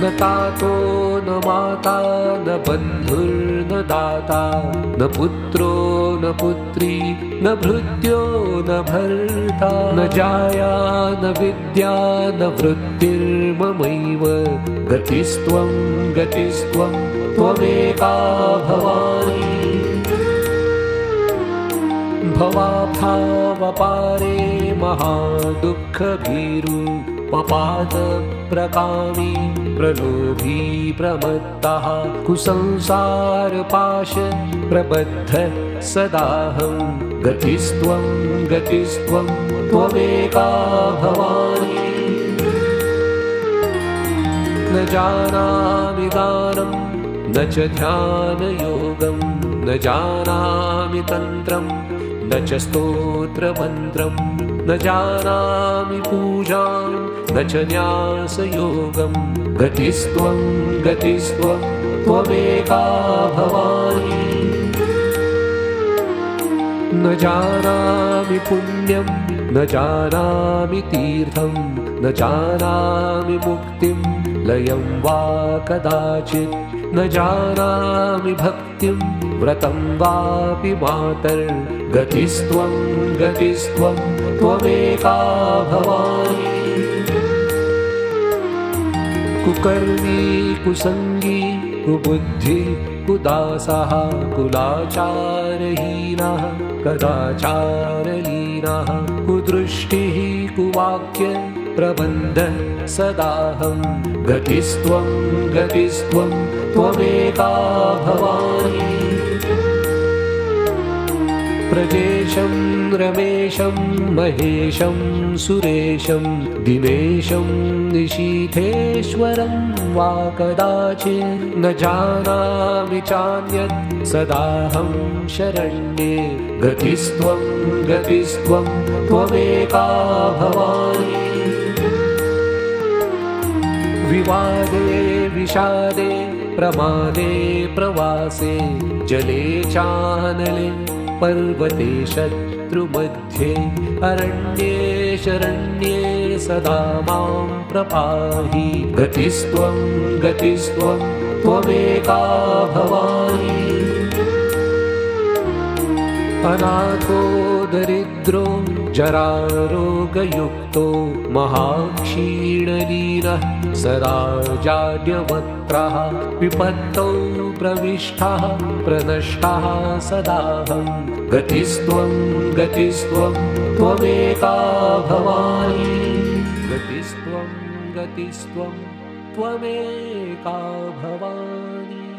न तातो न माता न बन्धुर्न दाता न पुत्रो न पुत्री न भृत्यो न भर्ता न जाया न विद्या न वृत्तिर्ममैव गतिस्त्वं गतिस्त्वं त्वमेका भवानी भवाभावपारे महादुःखभीरु पपातप्रकामी प्रलोभी प्रमत्तः कुसंसारपाश प्रबद्ध सदाहं गतिस्त्वं गतिस्त्वं त्वमेका भवानी न जानामि दानं न च ध्यानयोगं न जानामि तन्त्रं न च स्तोत्रमन्त्रं न जानामि पूजां न च न्यासयोगं गतिस्त्वं गतिस्त्वं त्वमेका भवानी न जानामि पुण्यं न जानामि तीर्थं न जानामि मुक्तिं लयं वा कदाचित् न जानामि भक्तिं व्रतं वापि मातर्गतिस्त्वं गतिस्त्वं त्वमेका भवानी कुकर्मी कुसंगी कुबुद्धि कुदासः कुलाचारहीनः कदाचारलीनः कुदृष्टिः कुवाक्य प्रबन्ध सदाहं गतिस्त्वं गतिस्त्वं त्वमेका भवानी प्रजेशं रमेशं महेशं सुरेशं दिनेशं निशीथेश्वरं वा कदाचित् न जानामि चान्यत् सदाहं शरण्ये गतिस्त्वं गतिस्त्वं त्वमेका भवानी विवादे विषादे प्रमादे प्रवासे जले चानले पर्वते शत्रुमध्ये अरण्ये शरण्ये सदा मां प्रपाहि गतिस्त्वं गतिस्त्वं त्वमेका भवानी अनाथो दरिद्रो जरारोगयुक्तो महाक्षीणलीनः सदा जाड्यवक्त्रः विपत्तौ प्रविष्टः प्रनष्टः सदाहं गतिस्त्वं गतिस्त्वं त्वमेका भवानी गतिस्त्वं गतिस्त्वं त्वमेका भवानी।